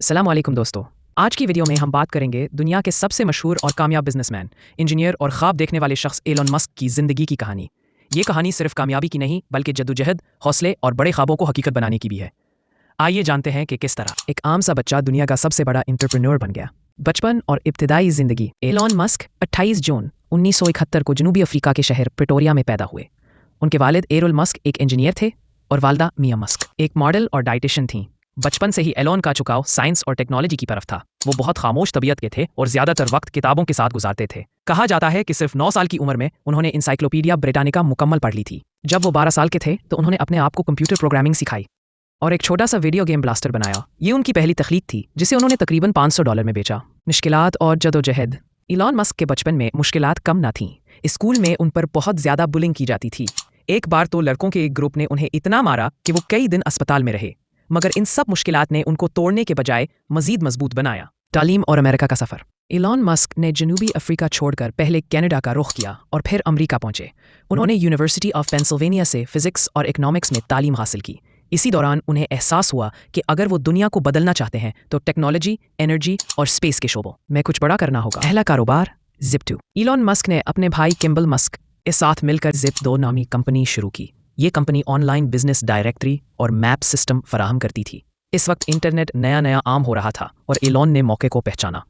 अस्सलाम वालेकुम दोस्तों। आज की वीडियो में हम बात करेंगे दुनिया के सबसे मशहूर और कामयाब बिजनेसमैन, इंजीनियर और ख्वाब देखने वाले शख्स एलन मस्क की ज़िंदगी की कहानी। ये कहानी सिर्फ कामयाबी की नहीं बल्कि जद्दोजहद, हौसले और बड़े ख्वाबों को हकीकत बनाने की भी है। आइए जानते हैं कि किस तरह एक आम सा बच्चा दुनिया का सबसे बड़ा एंटरप्रेन्योर बन गया। बचपन और इब्तिदाई ज़िंदगी। एलन मस्क 28 जून 1971 को जनूबी अफ्रीका के शहर प्रिटोरिया में पैदा हुए। उनके वालिद एरोल मस्क एक इंजीनियर थे और वालदा मिया मस्क एक मॉडल और डाइटिशियन थीं। बचपन से ही एलन का झुकाव साइंस और टेक्नोलॉजी की तरफ था। वो बहुत खामोश तबीयत के थे और ज़्यादातर वक्त किताबों के साथ गुजारते थे। कहा जाता है कि सिर्फ 9 साल की उम्र में उन्होंने इंसाइक्लोपीडिया ब्रिटानिका मुकम्मल पढ़ ली थी। जब वो 12 साल के थे तो उन्होंने अपने आप को कंप्यूटर प्रोग्रामिंग सिखाई और एक छोटा सा वीडियो गेम ब्लास्टर बनाया। ये उनकी पहली तख्लीक थी जिसे उन्होंने तकरीबन $500 में बेचा। मुश्किलात और जदोजहद। एलन मस्क के बचपन में मुश्किलात कम ना थीं। स्कूल में उन पर बहुत ज़्यादा बुलिंग की जाती थी। एक बार तो लड़कों के एक ग्रुप ने उन्हें इतना मारा कि वो कई दिन अस्पताल में रहे, मगर इन सब मुश्किलात ने उनको तोड़ने के बजाय मजीद मजबूत बनाया। तालीम और अमेरिका का सफ़र। एलन मस्क ने जनूबी अफ्रीका छोड़कर पहले कनाडा का रुख किया और फिर अमेरिका पहुंचे। उन्होंने यूनिवर्सिटी ऑफ पेंसिल्वेनिया से फिजिक्स और इकोनॉमिक्स में तालीम हासिल की। इसी दौरान उन्हें एहसास हुआ कि अगर वो दुनिया को बदलना चाहते हैं तो टेक्नोलॉजी, एनर्जी और स्पेस के शोबों में कुछ बड़ा करना होगा। पहला कारोबार Zip2। एलन मस्क ने अपने भाई किम्बल मस्क के साथ मिलकर Zip2 नामी कंपनी शुरू की। ये कंपनी ऑनलाइन बिजनेस डायरेक्टरी और मैप सिस्टम फराहम करती थी। इस वक्त इंटरनेट नया आम हो रहा था और एलन ने मौके को पहचाना।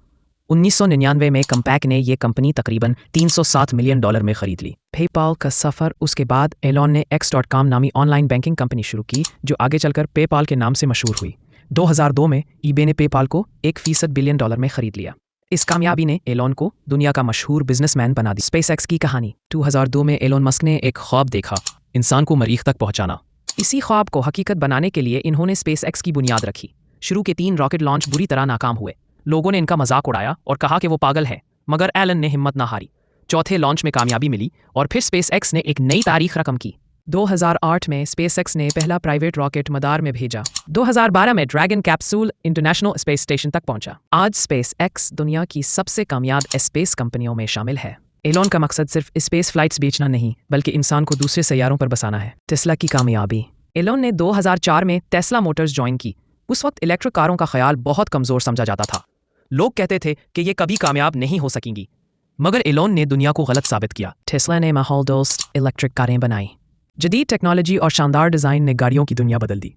1999 में कंपैक ने ये कंपनी तकरीबन $307 मिलियन में ख़रीद ली। पेपाल का सफ़र। उसके बाद एलन ने X.com नामी ऑनलाइन बैंकिंग कंपनी शुरू की जो आगे चलकर पेपाल के नाम से मशहूर हुई। 2002 में ईबे ने पेपाल को $1 बिलियन में ख़रीद लिया। इस कामयाबी ने एलन को दुनिया का मशहूर बिजनेसमैन बना दी। SpaceX की कहानी। 2002 में एलन मस्क ने एक ख्वाब देखा, इंसान को मरीख तक पहुंचाना। इसी ख्वाब को हकीकत बनाने के लिए इन्होंने SpaceX की बुनियाद रखी। शुरू के 3 रॉकेट लॉन्च बुरी तरह नाकाम हुए। लोगों ने इनका मजाक उड़ाया और कहा कि वो पागल है, मगर एलन ने हिम्मत ना हारी। चौथे लॉन्च में कामयाबी मिली और फिर SpaceX ने एक नई तारीख रकम की। 2008 में SpaceX ने पहला प्राइवेट रॉकेट मदार में भेजा। 2012 में dragon capsule international space station तक पहुंचा। आज SpaceX दुनिया की सबसे कामयाब स्पेस कंपनियों में शामिल है। एलन का मकसद सिर्फ स्पेस फ्लाइट्स बेचना नहीं बल्कि इंसान को दूसरे सैयारों पर बसाना है। टेस्ला की कामयाबी। एलन ने 2004 में टेस्ला मोटर्स ज्वाइन की। उस वक्त इलेक्ट्रिक कारों का ख्याल बहुत कमज़ोर समझा जाता था। लोग कहते थे कि ये कभी कामयाब नहीं हो सकेंगी, मगर एलन ने दुनिया को गलत साबित किया। टेस्ला ने माहौल दोस्त इलेक्ट्रिक कारें बनाई। जदीद टेक्नोलॉजी और शानदार डिज़ाइन ने गाड़ियों की दुनिया बदल दी।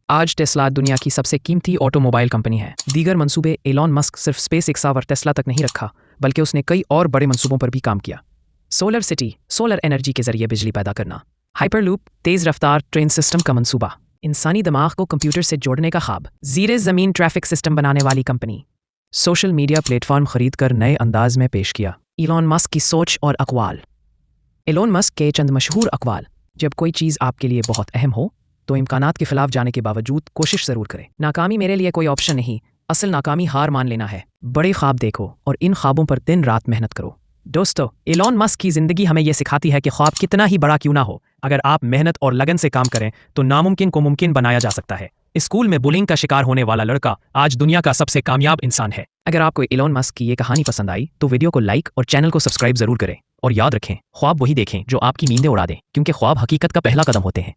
आज टेस्ला दुनिया की सबसे कीमती ऑटोमोबाइल कंपनी है। दीगर मंसूबे। एलन मस्क सिर्फ SpaceX और टेस्ला तक नहीं रखा बल्कि उसने कई और बड़े मंसूबों पर भी काम किया। सोलर सिटी, सोलर एनर्जी के जरिए बिजली पैदा करना। हाइपरलूप, तेज़ रफ्तार ट्रेन सिस्टम का मंसूबा। इंसानी दिमाग को कंप्यूटर से जोड़ने का ख्वाब। ज़ीरे ज़मीन ट्रैफिक सिस्टम बनाने वाली कंपनी। सोशल मीडिया प्लेटफॉर्म खरीद कर नए अंदाज में पेश किया। एलन मस्क की सोच और अक़वाल। एलन मस्क के चंद मशहूर अक़वाल। जब कोई चीज़ आपके लिए बहुत अहम हो तो इम्कानात के खिलाफ जाने के बावजूद कोशिश ज़रूर करें। नाकामी मेरे लिए कोई ऑप्शन नहीं, असल नाकामी हार मान लेना है। बड़े ख्वाब देखो और इन ख्वाबों पर दिन रात मेहनत करो। दोस्तों, एलन मस्क की ज़िंदगी हमें यह सिखाती है कि ख्वाब कितना ही बड़ा क्यों ना हो, अगर आप मेहनत और लगन से काम करें तो नामुमकिन को मुमकिन बनाया जा सकता है। स्कूल में बुलिंग का शिकार होने वाला लड़का आज दुनिया का सबसे कामयाब इंसान है। अगर आपको एलन मस्क की ये कहानी पसंद आई तो वीडियो को लाइक और चैनल को सब्सक्राइब ज़रूर करें। और याद रखें, ख्वाब वही देखें जो आपकी नींदें उड़ा दें, क्योंकि ख्वाब हकीकत का पहला कदम होते हैं।